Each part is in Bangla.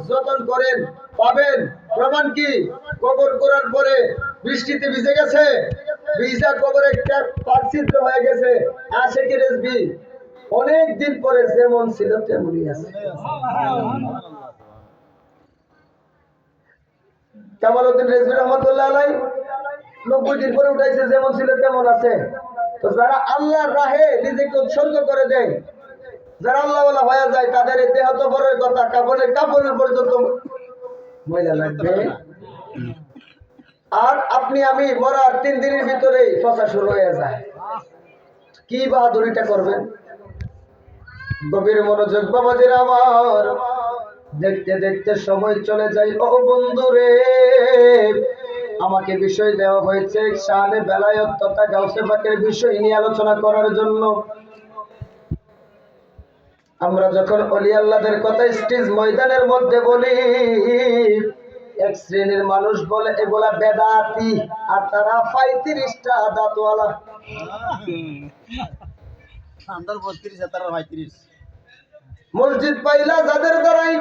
যতন করেন পাবেন। প্রমাণ কি? কবর করার পরে বৃষ্টিতে ভিজে গেছে, ভিজা কবরে পাট ছিদ্র হয়ে গেছে, আশেকের রেজবি অনেক দিন পরে যেমন ছিল তেমনই আছে। কামালউদ্দিন রেজবি রহমাতুল্লাহ আলাইহি 90 দিন পরে উঠাইছে, যেমন ছিল তেমন আছে। তো যারা আল্লাহর রাহে নিজেকে উৎসর্গ করে দেয়, যারা আল্লাহওয়ালা হয়ে যায়, তাদের এই দেহ তো বড়ই কথা, কাপড়ের পর্যন্ত ময়লা লাগবে। আর আপনি আমি মরার 3 দিনের ভিতরেই পচা শুরু হয়ে যায়। কি বাহাদুরিটা করবেন? গভীর মনোযোগ বাবাজিরা আমার, দেখতে দেখতে সময় চলে যায়। ও বন্ধুরে, আমাকে বিষয় দেওয়া হয়েছে শানে বেলায়েত তথা গাউসে পাকের বিষয় নিয়ে আলোচনা করার জন্য। আমরা যখন ওলি আল্লাহদের কথা স্টেজ ময়দানের মধ্যে বলি, এক শ্রেণীর মানুষ বলে এগুলা বেদাতি, আর তারা 35টা দাঁতওয়ালা। মসজিদ পাইলা যাদের দ্বারাই,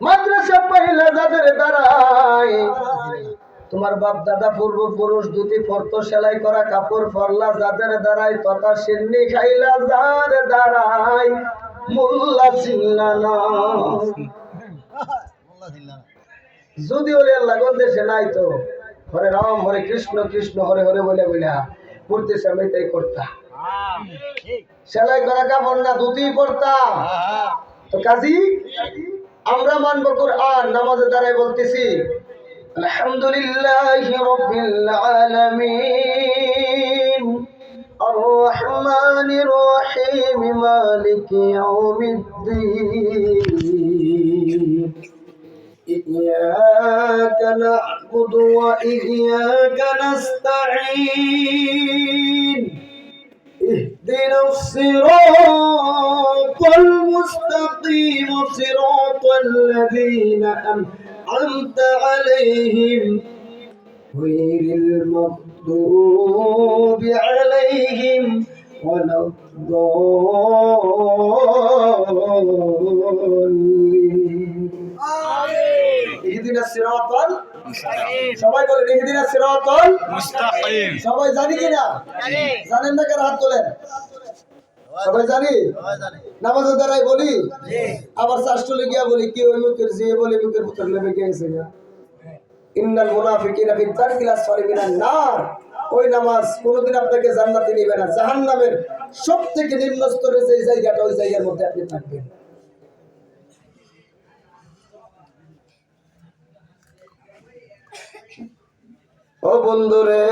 মাদ্রাসা পাইলা যাদের দ্বারাই, তোমার বাপ দাদা পূর্বপুরুষ ধুতি পরত, সেলাই করা কাপড় পরলা যাদের দ্বারাই, তথা সিন্নি খাইলা যার দ্বারাই, মোল্লা চিল্লা না। যদি ওলি আল্লাহ দেশে নাই তো হরে রাম হরে কৃষ্ণ কৃষ্ণ হরে হরে বলে বলে পড়তে আমি তাই করতাম। সেলাই করা কাপড় না, ধুতি পরতাম। তো কাজী আমরা মানব কোরআন, নামাজের দ্বারাই বলতেছি আলহামদুলিল্লাহি রাব্বিল আলামিন আর রহমানির রহিম মালিকি ইয়াউমিদ্দিন إياك نعبد وإياك نستعين اهدنا الصراط المستقيم صراط الذين أنعمت عليهم غير المغضوب عليهم ولا الضالين ইহদিনাস সিরাতাল মুস্তাকিম। সবাই বলেন ইহদিনাস সিরাতাল মুস্তাকিম। সবাই জানি কিনা? জানেন না? কার হাত তোলেন। সবাই জানি? নামাজের দ্বারাই বলি, আবার শাস্ত্রে গিয়া বলি কি ওই মুখের যে বলে মুখের ভিতর লেগে গেছে না। ইন্নাল মুনাফিকিনা ফি দারকিল আসফালি মিনান নার। ওই নামাজ কোনোদিন আপনাকে জান্নাতে নেবে না, জাহান্নামের সবথেকে নিম্ন স্তরের যে জায়গাটা, ওই জায়গার মধ্যে আপনি থাকবেন। ও বন্ধুরে,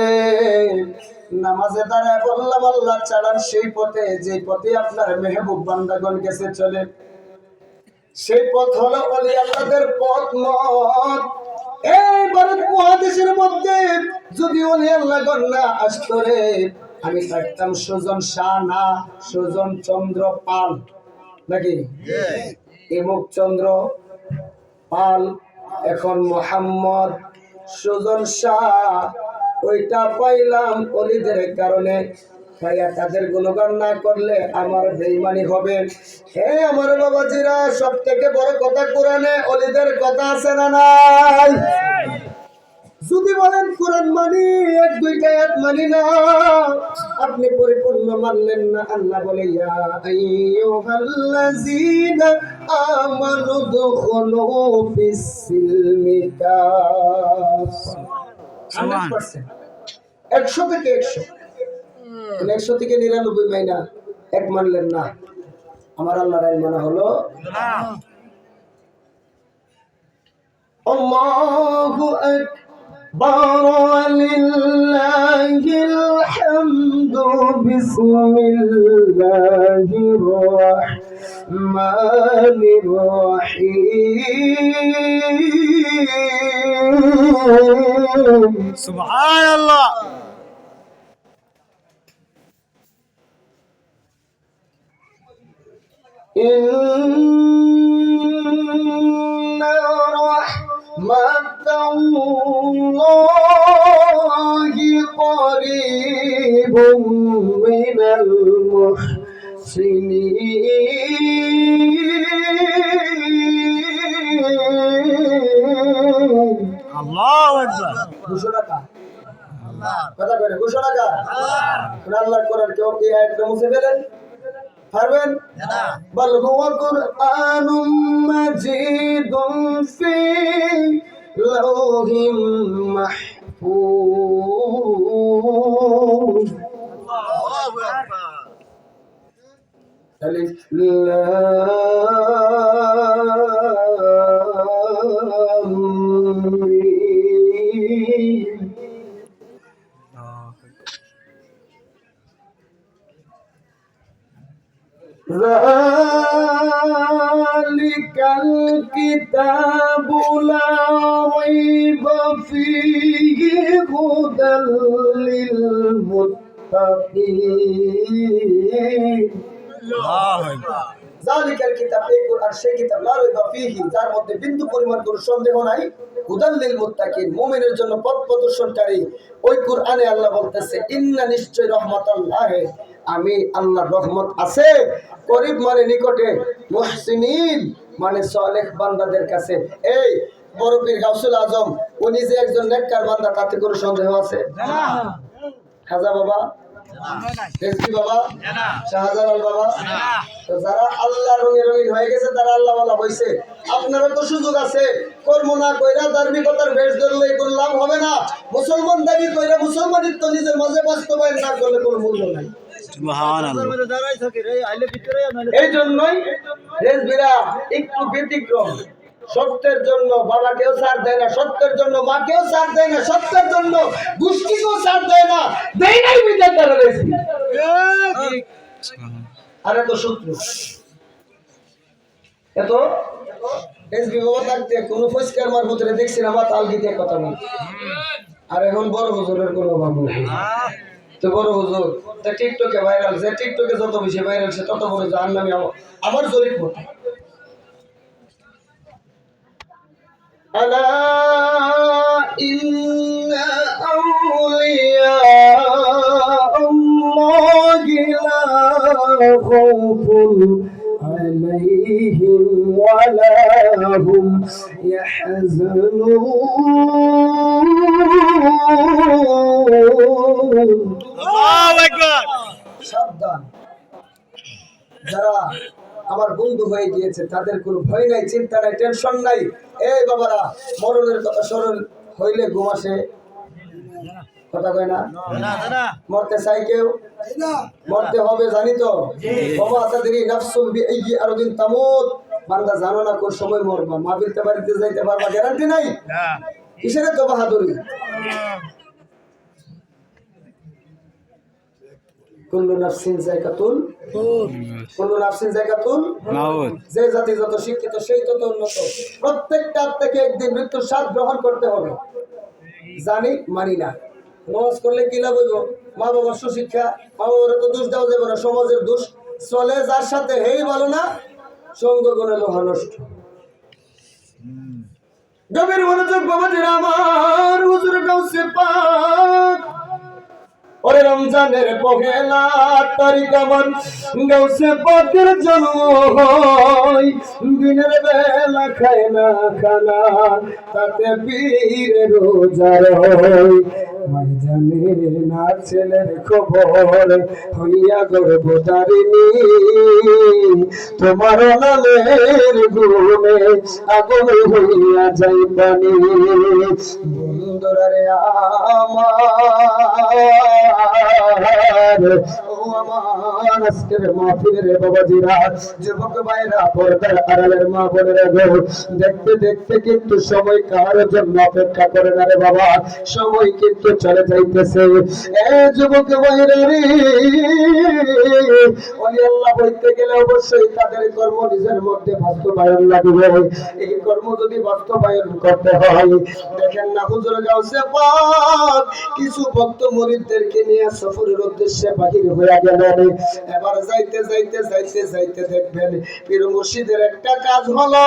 নামাজে দাঁড়ায় বললাম আল্লাহ চালান সেই পথে, যে পথে আপনার মেহবুব বান্দাগণ গেছে চলে। সেই পথ হলো ওলি আল্লাহদের পথ মত। এই ভারত মহাদেশের মধ্যে যদি ওলি আল্লাহগণ না আসতো রে, আমি থাকতাম সুজন শাহ না, সুজন চন্দ্র পাল, নাকি এমুক চন্দ্র পাল। এখন মোহাম্মদ সুজন শাহ, ওইটা পাইলাম অলিদের কারণে। ভাইয়া তাদের গুণগান না করলে আমার বেঈমানি হবে। হে আমার বাবাজিরা, সব থেকে বড় কথা কোরআনে অলিদের কথা আছে না নাই? যদি বলেন কোরআন মানি, 1-2টা আয়াত মানি না, আপনি পরিপূর্ণ মানলেন না। আল্লাহ বলে ইয়া আইয়ুহাল্লাযীনা আমানু দুখুলু ফিস-সিলমি কাফা। 100%, 100 থেকে 100, 100 থেকে 99 মাইনা এক মানলেন না। আমার আল্লাহর আইন মানা হলো না। আল্লাহু আকবার লিল্লাহিল হামদু বিসমিল্লাহির রাহমানির রহিম। সুবহানাল্লাহ। ইন্না রাহমাতাল্লাহি করিবুম মিনাল মুহসিনিন। 200 টাকা কথা কয় না 200 টাকা আল্লাহর কোরআন কেউ এই আয়াতটা মুছে ফেলেন পারবেন বল হুয়া কুরআনুম মাজিদুন ফি লাউহিম মাহফুজ আল্লাহু আকবার আলিফ লাম মিম ذلك الكتاب لا ريب فيه هدى للمتقين জালিকাল কিতাব এই কোরআন সেই কিতাব লা রাইবা ফীহি যার মধ্যে বিন্দু পরিমাণ কোনো সন্দেহ নাই হুদাল লিল মুত্তাকিন মুমিনের জন্য পথ প্রদর্শনকারী ওই কোরআনে আল্লাহ বলতেছে ইন্না নিশ্চয় রহমাতুল্লাহ আমি আল্লাহর রহমত আছে করিব মানে নিকটে মুহসিনিন মানে সালেহ বান্দাদের কাছে এই বড় পীর গাউসুল আজম উনি যে একজন নেককার বান্দা তাতে কোনো সন্দেহ আছে না খাজা বাবা রেজভী বাবা শাহজালাল বাবা তো যারা আল্লাহ রঙিন হয়ে গেছে তারা আল্লাহ ওয়ালা হইছে আপনারও তো সুযোগ আছে কর্ম না কইরা ধার্মিকতার বেশ ধরলে কোনো লাভ হবে না মুসলমান দাবি কইরা মুসলমানিত্ব নিজের মাঝে বাস্তবায়ন না করলে কোনো মূল্য নাই এই জন্যই রেজভীরা একটু ব্যতিক্রম সত্যের জন্য বাবাকেও ছাড় দেয় না সত্যের জন্য মাকেও ছাড় দেয় না সত্যের জন্য গোষ্ঠীকেও ছাড় দেয় না দেয় নাই বিদায় তারা রেজভী আর এত শত্রু এত রেজভী বাবা থাকতে কোনো ফসকার মারফতরে দেখছি না মাথা আলগিতে কথা নেই আর এখন বড় হুজুরের কোনো অভাব নেই তো বড় হুজুর তা টিকটকে ভাইরাল যে টিকটকে যত বেশি ভাইরাল সে তত বড় জাহান্নামী আমার জরিপ মতো ألا إن أولياء الله لا خوف عليهم ولا هم يحزنون الله أكبر সাবধান যারা আমার বন্ধু হয়ে গিয়েছে তাদের কোনো ভয় নাই চিন্তা নাই টেনশন নাই এই বাবারা মরণের কথা স্মরণ হইলে ঘুম আসে কথা কয় না মরতে চাই কেউ মরতে হবে জানি তো বাবা তাদের নাফসুল বিআইয়ি আরদিন তামুত বান্দা জানো না কোন সময় মরবা মাহফিলতে বাড়িতে যাইতে পারবা গ্যারান্টি নাই কিসের তো বাহাদুরি কুল্লু নাফসিন যায়কাতুল কুল্লু নাফসিন যায়কাতুল মাউত যে জাতি যত শিক্ষিত সেই তত উন্নত প্রত্যেকটা থেকে একদিন মৃত্যুর স্বাদ গ্রহণ করতে হবে জানি মানি না নামাজ করলে কি লাভ হইব মা বাবার সুশিক্ষা মা বাবার তো দোষ দেওয়া যাবে না সমাজের দোষ চলে যার সাথে হেই ভালো না সঙ্গ গুণে লোহা নষ্ট গভীর মনোযোগ বাবাজিরা আমার হুজুর গাউসে পাক ওরে রমজানের পহেলা তারিখ আমার গাউসে পাকের জন্ম হয় দিনের বেলা খায় না খানা তাতে পীরে রোজার হয় মাই জানে না ছেলের খবর হইয়া গর্ভধারিণী তোমার নামের গুণে আগুন হইয়া যাই পানি বন্ধুরা রে আমার ও আমার আজকের মাহফিলের বাবাজিরা যুবক ভাইরা পর্দার আড়ালের মা বোনেরা গো দেখতে দেখতে কিন্তু সময় কার জন্য অপেক্ষা করে না রে বাবা সময় কিন্তু চলে যাইতেছে এ যুবক ভাইরা রে ওলি আল্লাহ বলতে গেলে অবশ্যই তাদের কর্ম নিজের মধ্যে বাস্তবায়ন লাগবে এই কর্ম যদি বাস্তবায়ন করতে হয় দেখেন না হুজুর গাউসে পাক কিছু ভক্ত মুরিদদেরকে নিয়ে সফরের উদ্দেশ্যে বাহির হয়ে গেলেন এবার যাইতে যাইতে যাইতে যাইতে দেখবেন পীর মুর্শিদের একটা কাজ হলো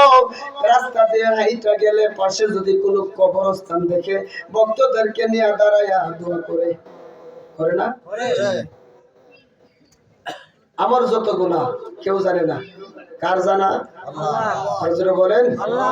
রাস্তা দিয়ে হাইটা গেলে পাশে যদি কোনো কবরস্থান দেখে ভক্তদেরকে নিয়ে দাঁড়ায়া দোয়া করে করে না আমার যত গুনাহ কেউ জানে না কার জানা আল্লাহ বলেন আল্লাহ